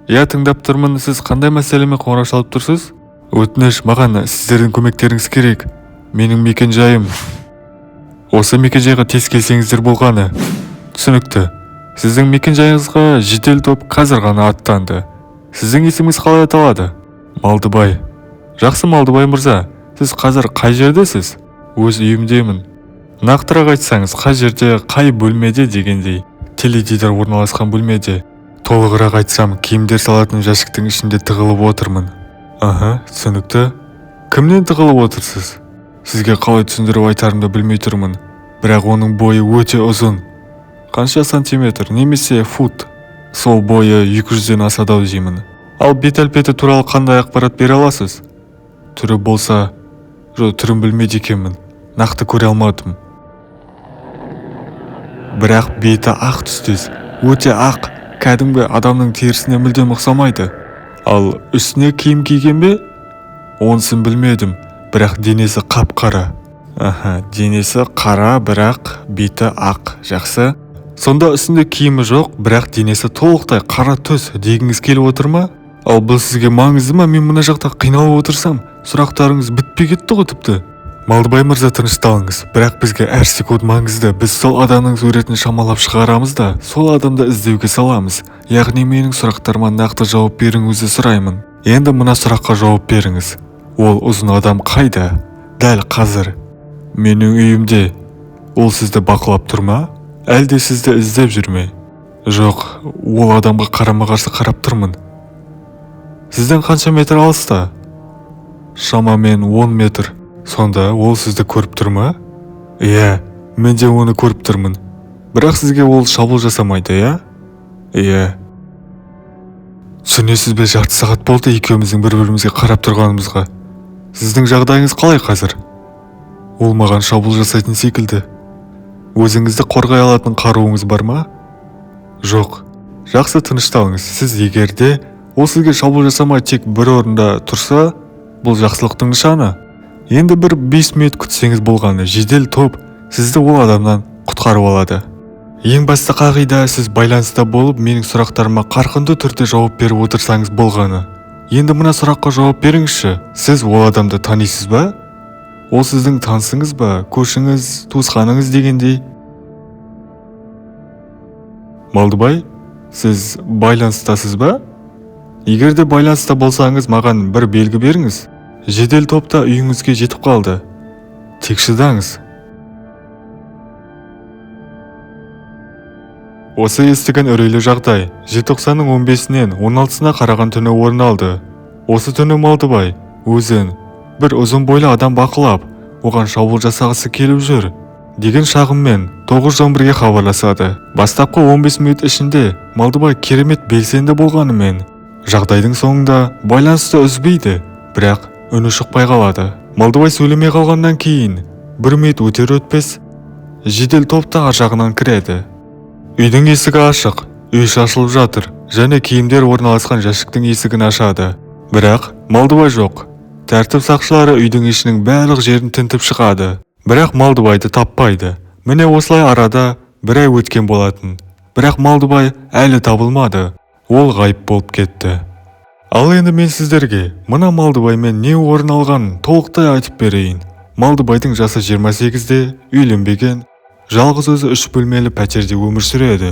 Я тыңдап тұрмын, сіз қандай мәселемен қоңырау шалып тұрсыз? Өтініш, маған сіздердің көмектеріңіз керек. Менің мекен-жайым. Осы мекен-жайға тез келсеңіздер болғаны. Түсінікті. Сіздің мекен-жайыңызға жедел топ қазір ғана аттанды. Сіздің есіміңіз қалай аталады? Малдыбай. Жақсы Малдыбай мырза, сіз қазір қай жердесіз? Өз үйімдемін. Нақтырақ айтсаңыз, қай жерде, қай бөлмеде дегендей. Теледидар орналасқан бөлмеде. Толығырақ айтсам, киімдер салатын жәшіктің ішінде тығылып отырмын. Аха, түсінікті. Кімнен тығылып отырсыз? Сізге қалай түсіндіріп айтарымды білмей тұрмын. Бірақ оның бойы өте ұзын. Қанша сантиметр, немесе фут? Сол бойы 200-ден асады деймін. Ал бет-әлпеті туралы қандай ақпарат бере аласыз? Түрі болса, түрін білмейді екенмін. Нақты көре алмадым. Бірақ беті ақ түстес, өте ақ, кәдімгі адамның терісіне мүлдем ұқсамайды. Ал үстіне киім киген бе? Онысын білмедім, бірақ денесі қап-қара. Аха, денесі қара, бірақ беті ақ. Жақсы. Сонда үстінде киімі жоқ, бірақ денесі толықтай қара түс дегіңіз келіп отыр ма? Ал бұл сізге маңызды ма? Мен мына жақта қиналып отырсам, сұрақтарыңыз бітпей кетті ғой тіпті. Малдыбай мырза, тынышталыңыз, бірақ бізге әр секунд маңызды. Біз сол адамның суретін шамалап шығарамыз да, сол адамды іздеуге саламыз. Яғни менің сұрақтарыма нақты жауап беріңізді сұраймын. Енді мына сұраққа жауап беріңіз. Ол ұзын адам қайда? Дәл қазір. Менің үйімде. Ол сізді бақылап тұр ма? Әлде сізді іздеп жүр ме? Жоқ, ол адамға қарама-қарсы қарап тұрмын. Сізден қанша метр алыста? Шамамен 10 метр. Сонда ол сізді көріп тұр ма? Иә, мен де оны көріп тұрмын. Бірақ сізге ол шабуыл жасамайды, иә? Иә. Түсінесіз бе, жарты сағат болды екеуміздің бір-бірімізге қарап тұрғанымызға. Сіздің жағдайыңыз қалай қазір? Ол маған шабуыл жасайтын секілді. Өзіңізді қорғай алатын қаруыңыз бар ма? Жоқ. Жақсы, тынышталыңыз. Сіз егерде ол сізге шабуыл жасамай тек бір орында тұрса, бұл жақсылықтың нышаны. Енді бір 5 минут күтсеңіз болғаны, жедел топ сізді ол адамнан құтқарып алады. Ең басты қағида, сіз байланыста болып, менің сұрақтарыма қарқынды түрде жауап беріп отырсаңыз болғаны. Енді мына сұраққа жауап беріңізші. Сіз ол адамды танисыз ба? Ол сіздің танысыңыз ба, көршіңіз, туысқаныңыз дегендей? Малдыбай, сіз байланыстасыз ба? Егерде байланыста болсаңыз, маған бір белгі беріңіз. Жедел топта үйіңізге жетіп қалды. Тек шыдаңыз. Осы естіген үрейлі жағдай желтоқсанның 15-нен 16-сына қараған түні орын алды. Осы түні Малдыбай өзін бір ұзын бойлы адам бақылап, оған шабуыл жасағысы келіп жүр деген шағыммен 911-ге хабарласады. Бастапқы 15 минут ішінде Малдыбай керемет белсенді болғанымен, жағдайдың соңында байланысты үзбейді, бірақ үні шықпай қалады. Малдыбай сөйлемей қалғаннан кейін 1 минут өтер-өтпес жедел топта ар жағынан кіреді. Үйдің есігі ашық, үй шашылып жатыр және киімдер орналасқан жәшіктің есігін ашады. Бірақ Малдыбай жоқ. Тәртіп сақшылары үйдің ішінің барлық жерін тінтіп шығады. Бірақ Малдыбайды таппайды. Міне осылай арада бір ай өткен болатын. Бірақ Малдыбай әлі табылмады. Ол ғайып болып кетті. Ал енді мен сіздерге мына Малдыбаймен не орын алғанын толықтай айтып берейін. Малдыбайдың жасы 28-де, үйленбеген, жалғыз өзі 3 бөлмелі пәтерде өмір сүреді.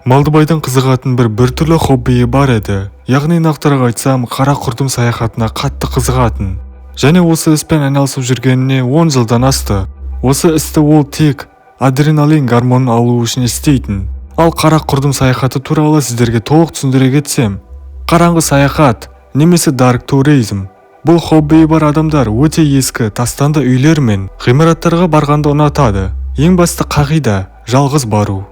Малдыбайдың қызығатын бір түрлі хоббиі бар еді. Яғни нақтырақ айтсам, қара құрдым саяхатына қатты қызығатын. Және осы іспен айналысып жүргеніне 10 жылдан асты. Осы істі ол тек адреналин гормонын алу үшін істейтін. Ал қара құрдым саяхаты туралы сіздерге толық түсіндіре кетсем, қараңғы саяхат, немесе дарк туризм. Бұл хоббиі бар адамдар өте ескі, тастанды үйлер мен ғимараттарға барғанды ұнатады. Ең басты қағида – жалғыз бару.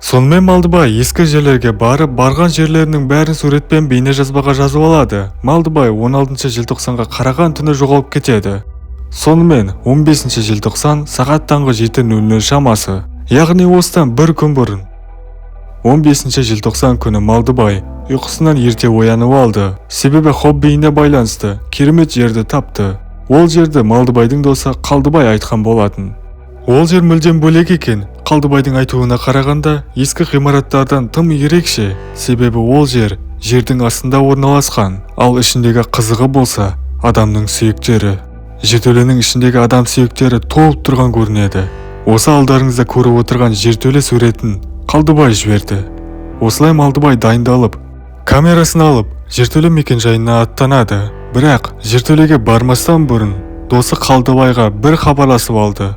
Сонымен Малдыбай ескі жерлерге барып, барған жерлерінің бәрін суретпен бейне жазбаға жазып алады. Малдыбай 16 желтоқсанға қараған түні жоғалып кетеді. Сонымен 15 желтоқсан сағат таңғы 7:00 шамасы, яғни осыдан бір күн бұрын. 15 желтоқсан күні Малдыбай ұйқысынан ерте оянып алды. Себебі хоббиіне байланысты керемет жерді тапты. Ол жерді Малдыбайдың досы Қалдыбай айтқан болатын. Ол жер мүлдем бөлек екен. Қалдыбайдың айтуына қарағанда ескі ғимараттардан тым ерекше, себебі ол жер жердің астында орналасқан, ал ішіндегі қызығы болса адамның сүйектері. Жертөленің ішіндегі адам сүйектері толып тұрған көрінеді. Осы алдарыңызда көріп отырған жертөле суретін Қалдыбай жіберді. Осылай Малдыбай дайындалып, камерасын алып, жертөле мекенжайына аттанады. Бірақ жертөлеге бармастан бұрын досы Қалдыбайға бір хабарласып алды.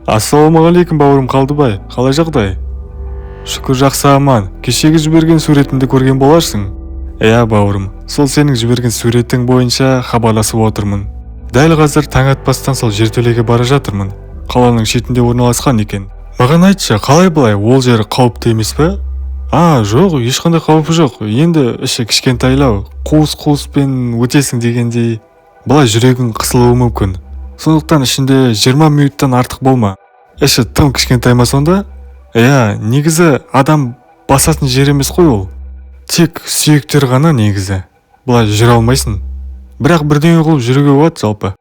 Ассалаумағалейкум бауырым Қалдыбай, қалай жағдай? Шүкір жақсы аман, кешегі жіберген суретіңді көрген боларсың. Иә бауырым, сол сенің жіберген суретің бойынша хабарласып отырмын. Дәл қазір таң атпастан сол жертөлеге бара жатырмын. Қаланың шетінде орналасқан екен. Маған айтшы, қалай былай, ол жері қауіпті емес пе? Жоқ, ешқандай қауіпі жоқ. Енді іші кішкентайлау, қуыс-қуыспен өтесің дегендей. Былай жүрегің қысылуы мүмкін. Сондықтан ішінде 20 минуттан артық болма. Іші тым кішкентай ма сонда? Иә, негізі адам басатын жер емес қой ол. Тек сүйектер ғана негізі. Былай жүре алмайсың. Бірақ бірдеңе қылып жүруге болады жалпы.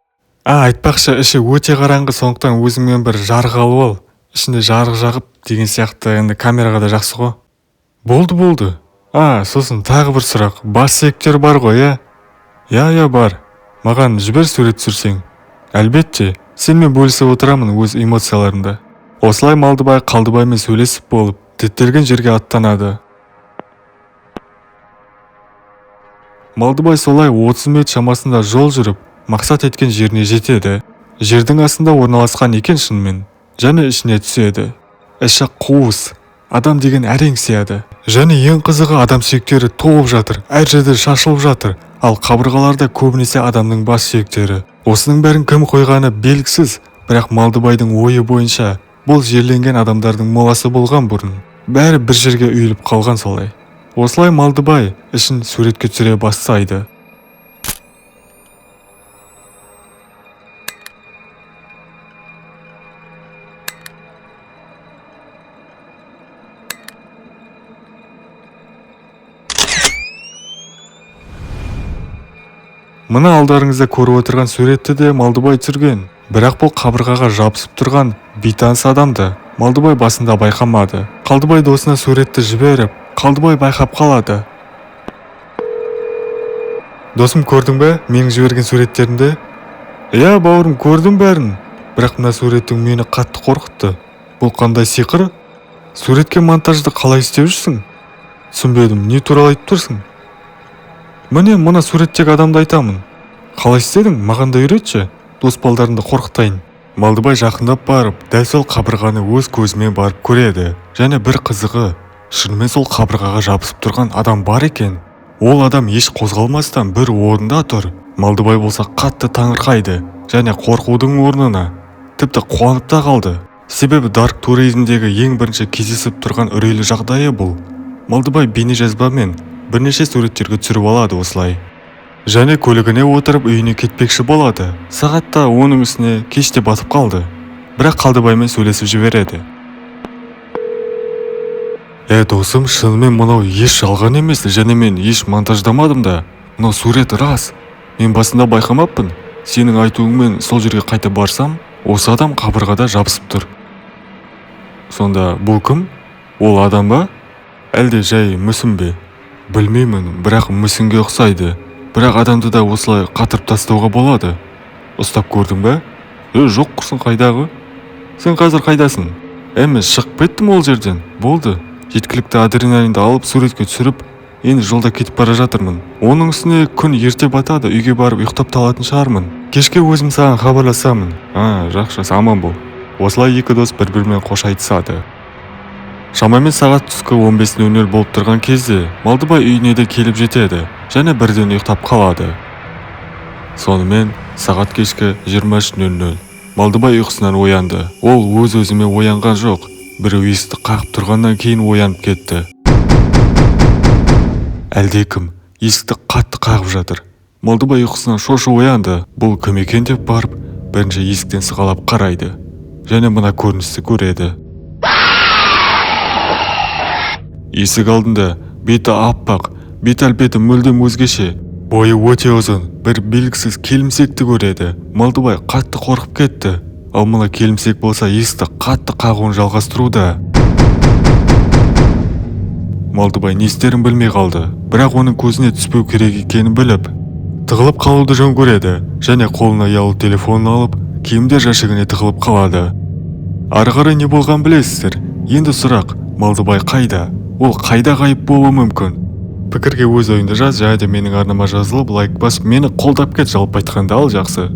Айтпақшы, іші өте қараңғы, сондықтан өзіңмен бір жарық алып ал. Ішінде жарық жағып деген сияқты, енді камераға да жақсы ғой. Болды. Сосын тағы бір сұрақ. Бас сүйектер бар ғой, иә? Иә, бар. Маған жібер сурет түсірсең. Әлбетте, сенмен бөлісіп отырамын өз эмоцияларымды. Осылай Малдыбай Қалдыбаймен сөйлесіп болып, діттелген жерге аттанады. Малдыбай солай 30 метр шамасында жол жүріп, мақсат еткен жеріне жетеді. Жердің астында орналасқан екен шынымен, және ішіне түседі. Іші қуыс, адам деген әрең сияды. Және ең қызығы, адам сүйектері толып жатыр, әр жерде шашылып жатыр, ал қабырғаларда көбінесе адамның бас сүйектері. Осының бәрін кім қойғаны белгісіз, бірақ Малдыбайдың ойы бойынша бұл жерленген адамдардың моласы болған бұрын. Бәрі бір жерге үйіліп қалған солай. Осылай Малдыбай ішін суретке түсіре бастайды. Мына алдарыңызда көріп отырған суретті де Малдыбай түсірген. Бірақ бұл қабырғаға жабысып тұрған бейтаныс адамды Малдыбай басында байқамады. Қалдыбай досына суретті жіберіп, Қалдыбай байқап қалады. Досым, көрдің бе менің жіберген суреттерімді? Иә бауырым, көрдім бәрін. Бірақ мына суреттің мені қатты қорқытты. Бұл қандай сиқыр? Суретке монтажды қалай істеп жүрсің? Түсінбедім, не туралы айтып тұрсың? Міне, мына суреттегі адамды айтамын. Қалай істедің? Маған да үйретші. Дос балдарымды қорқытайын. Малдыбай жақындап барып, дәл сол қабырғаны өз көзімен барып көреді. Және бір қызығы, шынымен сол қабырғаға жабысып тұрған адам бар екен. Ол адам еш қозғалмастан бір орында тұр. Малдыбай болса қатты таңырқайды және қорқудың орнына тіпті қуанып та қалды. Себебі дарк туризмдегі ең бірінші кездесіп тұрған үрейлі жағдайы бұл. Малдыбай бейнежазбамен бірнеше суреттерге түсіріп алады осылай. Және көлігіне отырып үйіне кетпекші болады. Сағатта оның үстіне кеште батып қалды. Бірақ Қалдыбаймен сөйлесіп жібереді. Досым, шынымен мынау еш жалған емес, және мен еш монтаждамадым да. Мынау сурет рас. Мен басында байқамаппын. Сенің айтуыңмен сол жерге қайта барсам, осы адам қабырғада жабысып тұр. Сонда бұл кім? Ол адам ба? Әлде жай мүсін бе? Білмеймін, бірақ мүсінге ұқсайды. Бірақ адамды да осылай қатырып тастауға болады. Ұстап көрдің бе? Жоқ құрсын, қайдағы? Сен қазір қайдасың? Мен шығып кеттім ол жерден. Болды. Жеткілікті адреналинді алып суретке түсіріп, енді жолда кетіп бара жатырмын. Оның үстіне күн ерте батады, үйге барып ұйықтап талатын шығармын. Кешке өзім саған хабарласамын. Жақсы, аман бол. Осылай екі дос бір-бірімен қош айтысады. Шамамен сағат түскі 15:00 болып тұрған кезде Малдыбай үйіне де келіп жетеді және бірден ұйықтап қалады. Сонымен сағат кешкі 23:00 Малдыбай ұйқысынан оянды. Ол өз-өзімен оянған жоқ. Біреу есікті қағып тұрғаннан кейін оянып кетті. Әлдекім есікті қатты қағып жатыр. Малдыбай ұйқысынан шошып оянды. Бұл кім екен деп барып, бірінші есіктен сығалап қарайды. Және мына көріністі көреді. Есік алдында беті аппақ, бет-әлпеті мүлдем өзгеше. Бойы өте ұзын, бір белгісіз келімсекті көреді. Малдыбай қатты қорқып кетті. Ал мына келімсек болса есікті қатты қағуын жалғастыруда. Малдыбай не істерін білмей қалды. Бірақ оның көзіне түспеу керек екенін біліп, тығылып қалуды жөн көреді және қолына ұялы телефонын алып, киімдер жәшігіне тығылып қалады. Ары қарай не болған білесіздер? Енді сұрақ, Малдыбай қайда? Ол қайда ғайып болуы мүмкін? Пікірге өз ойыңды жаз, және де менің арнама жазылып, лайк басып, мені қолдап кет, жалпы айтқанда ал жақсы.